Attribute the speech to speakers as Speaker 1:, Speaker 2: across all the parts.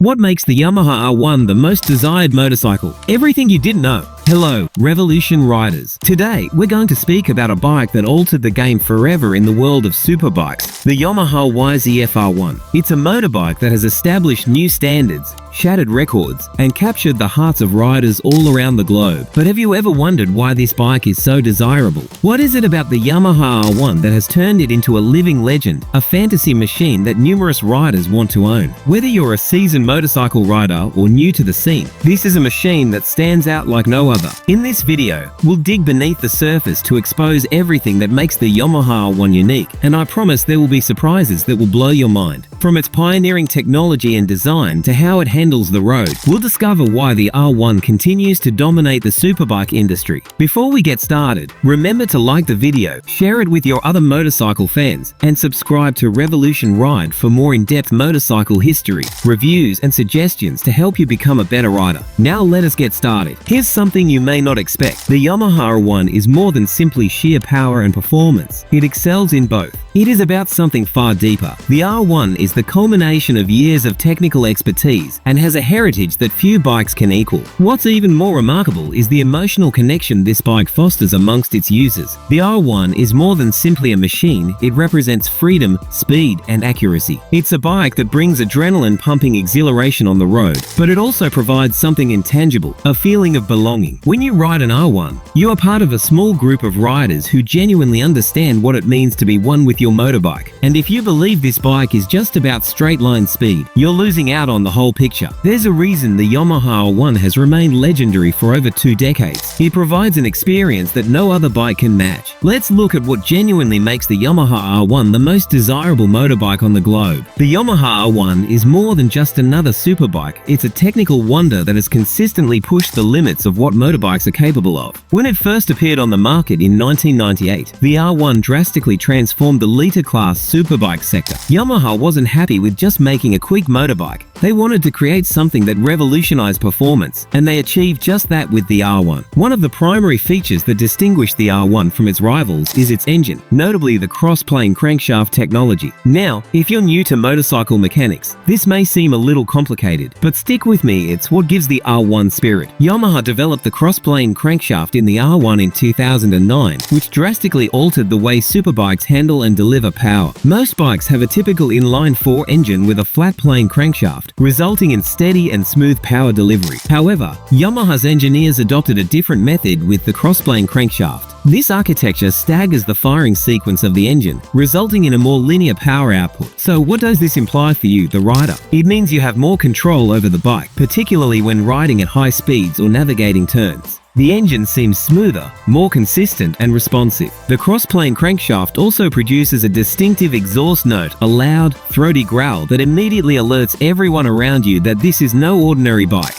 Speaker 1: What makes the Yamaha R1 the most desired motorcycle? Everything you didn't know. Hello, Revolution Riders. Today, we're going to speak about a bike that altered the game forever in the world of superbikes, the Yamaha YZF-R1. It's a motorbike that has established new standards, shattered records, and captured the hearts of riders all around the globe. But have you ever wondered why this bike is so desirable? What is it about the Yamaha R1 that has turned it into a living legend, a fantasy machine that numerous riders want to own? Whether you're a seasoned motorcycle rider or new to the scene, this is a machine that stands out like no other. In this video, we'll dig beneath the surface to expose everything that makes the Yamaha R1 unique, and I promise there will be surprises that will blow your mind. From its pioneering technology and design to how it handles the road, we'll discover why the R1 continues to dominate the superbike industry. Before we get started, remember to like the video, share it with your other motorcycle fans, and subscribe to Revolution Ride for more in-depth motorcycle history, reviews, and suggestions to help you become a better rider. Now let us get started. Here's something you may not expect. The Yamaha R1 is more than simply sheer power and performance. It excels in both. It is about something far deeper. The R1 is the culmination of years of technical expertise and has a heritage that few bikes can equal. What's even more remarkable is the emotional connection this bike fosters amongst its users. The R1 is more than simply a machine, it represents freedom, speed, and accuracy. It's a bike that brings adrenaline-pumping exhilaration on the road, but it also provides something intangible, a feeling of belonging. When you ride an R1, you are part of a small group of riders who genuinely understand what it means to be one with your motorbike. And if you believe this bike is just about straight-line speed, you're losing out on the whole picture. There's a reason the Yamaha R1 has remained legendary for over 2 decades. It provides an experience that no other bike can match. Let's look at what genuinely makes the Yamaha R1 the most desirable motorbike on the globe. The Yamaha R1 is more than just another superbike. It's a technical wonder that has consistently pushed the limits of what motorbikes are capable of. When it first appeared on the market in 1998, the R1 drastically transformed the liter-class superbike sector. Yamaha wasn't happy with just making a quick motorbike. They wanted to create something that revolutionized performance, and they achieved just that with the R1. One of the primary features that distinguished the R1 from its rivals is its engine, notably the crossplane crankshaft technology. Now, if you're new to motorcycle mechanics, this may seem a little complicated, but stick with me, it's what gives the R1 spirit. Yamaha developed the crossplane crankshaft in the R1 in 2009, which drastically altered the way superbikes handle and deliver power. Most bikes have a typical inline-4 engine with a flat plane crankshaft, resulting in steady and smooth power delivery. However, Yamaha's engineers adopted a different method with the crossplane crankshaft. This architecture staggers the firing sequence of the engine, resulting in a more linear power output. So what does this imply for you, the rider? It means you have more control over the bike, particularly when riding at high speeds or navigating turns. The engine seems smoother, more consistent, and responsive. The crossplane crankshaft also produces a distinctive exhaust note, a loud, throaty growl that immediately alerts everyone around you that this is no ordinary bike.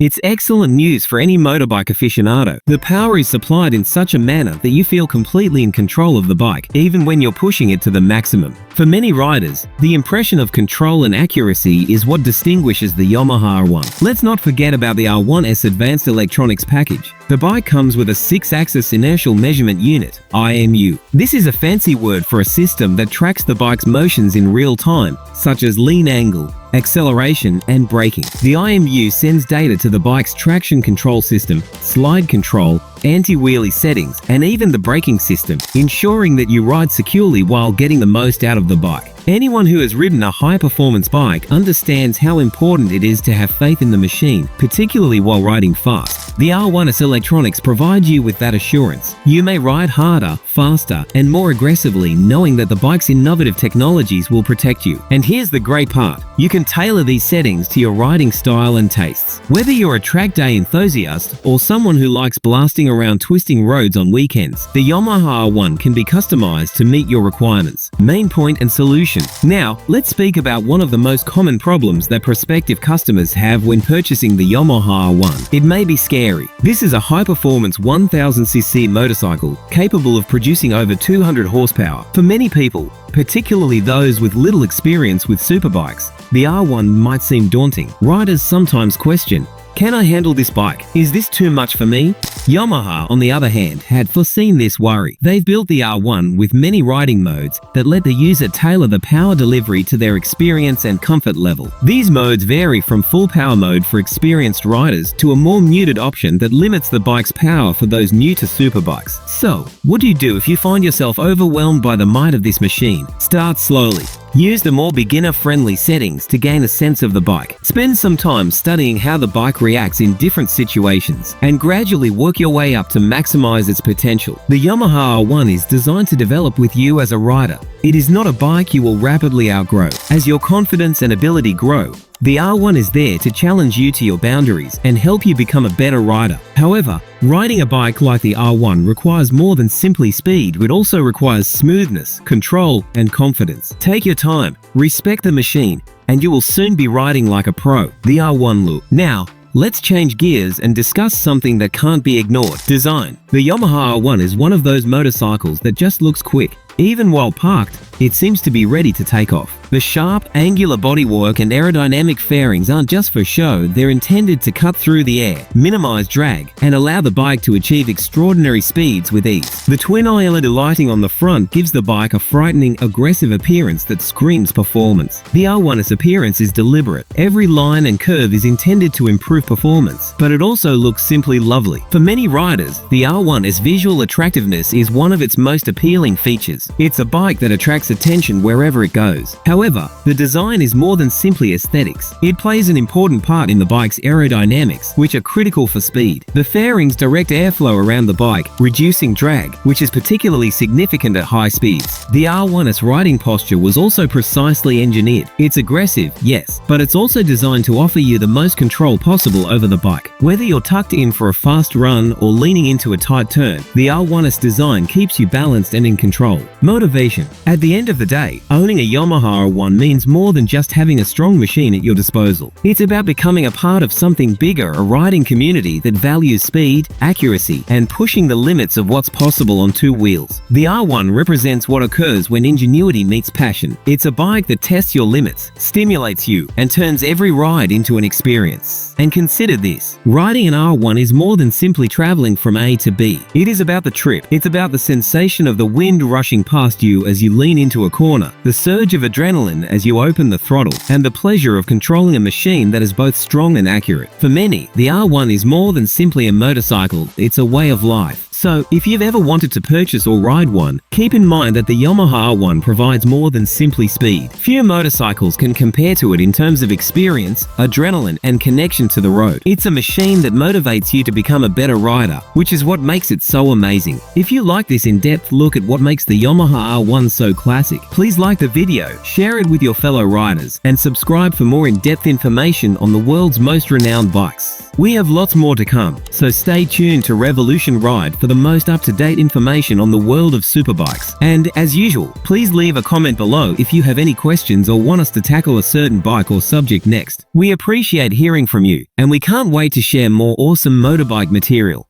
Speaker 1: It's excellent news for any motorbike aficionado. The power is supplied in such a manner that you feel completely in control of the bike, even when you're pushing it to the maximum. For many riders, the impression of control and accuracy is what distinguishes the Yamaha R1. Let's not forget about the R1's advanced electronics package. The bike comes with a 6-axis inertial measurement unit, IMU. This is a fancy word for a system that tracks the bike's motions in real time, such as lean angle, acceleration, and braking. The IMU sends data to the bike's traction control system, slide control, anti-wheelie settings, and even the braking system, ensuring that you ride securely while getting the most out of the bike. Anyone who has ridden a high-performance bike understands how important it is to have faith in the machine, particularly while riding fast. The R1's electronics provide you with that assurance. You may ride harder, faster, and more aggressively, knowing that the bike's innovative technologies will protect you. And here's the great part. You can tailor these settings to your riding style and tastes. Whether you're a track day enthusiast or someone who likes blasting around twisting roads on weekends, the Yamaha R1 can be customized to meet your requirements. Main point and solution. Now, let's speak about one of the most common problems that prospective customers have when purchasing the Yamaha R1. It may be scary. This is a high-performance 1000cc motorcycle capable of producing over 200 horsepower. For many people, particularly those with little experience with superbikes, the R1 might seem daunting. Riders sometimes question, Can I handle this bike? Is this too much for me? Yamaha, on the other hand, had foreseen this worry. They've built the R1 with many riding modes that let the user tailor the power delivery to their experience and comfort level. These modes vary from full power mode for experienced riders to a more muted option that limits the bike's power for those new to superbikes. So, what do you do if you find yourself overwhelmed by the might of this machine? Start slowly. Use the more beginner-friendly settings to gain a sense of the bike. Spend some time studying how the bike reacts in different situations, and gradually work your way up to maximize its potential. The Yamaha R1 is designed to develop with you as a rider. It is not a bike you will rapidly outgrow. As your confidence and ability grow, the R1 is there to challenge you to your boundaries and help you become a better rider. However, riding a bike like the R1 requires more than simply speed. It also requires smoothness, control, and confidence. Take your time, respect the machine, and you will soon be riding like a pro. The R1 look. Now, let's change gears and discuss something that can't be ignored. Design. The Yamaha R1 is one of those motorcycles that just looks quick. Even while parked, it seems to be ready to take off. The sharp, angular bodywork and aerodynamic fairings aren't just for show, they're intended to cut through the air, minimize drag, and allow the bike to achieve extraordinary speeds with ease. The twin-eye LED lighting on the front gives the bike a frightening, aggressive appearance that screams performance. The R1's appearance is deliberate. Every line and curve is intended to improve performance, but it also looks simply lovely. For many riders, the R1's visual attractiveness is one of its most appealing features. It's a bike that attracts attention wherever it goes. However, the design is more than simply aesthetics. It plays an important part in the bike's aerodynamics, which are critical for speed. The fairings direct airflow around the bike, reducing drag, which is particularly significant at high speeds. The R1's riding posture was also precisely engineered. It's aggressive, yes, but it's also designed to offer you the most control possible over the bike. Whether you're tucked in for a fast run or leaning into a tight turn, the R1's design keeps you balanced and in control. Motivation. At the end of the day, owning a Yamaha R1 means more than just having a strong machine at your disposal. It's about becoming a part of something bigger, a riding community that values speed, accuracy, and pushing the limits of what's possible on two wheels. The R1 represents what occurs when ingenuity meets passion. It's a bike that tests your limits, stimulates you, and turns every ride into an experience. And consider this: riding an R1 is more than simply traveling from A to B. It is about the trip. It's about the sensation of the wind rushing past you as you lean into a corner, the surge of adrenaline as you open the throttle, and the pleasure of controlling a machine that is both strong and accurate. For many, the R1 is more than simply a motorcycle, it's a way of life. So, if you've ever wanted to purchase or ride one, keep in mind that the Yamaha R1 provides more than simply speed. Few motorcycles can compare to it in terms of experience, adrenaline, and connection to the road. It's a machine that motivates you to become a better rider, which is what makes it so amazing. If you like this in-depth look at what makes the Yamaha R1 so classic, please like the video, share it with your fellow riders, and subscribe for more in-depth information on the world's most renowned bikes. We have lots more to come, so stay tuned to Revolution Ride for the most up-to-date information on the world of superbikes. And as usual, please leave a comment below if you have any questions or want us to tackle a certain bike or subject next. We appreciate hearing from you, and we can't wait to share more awesome motorbike material.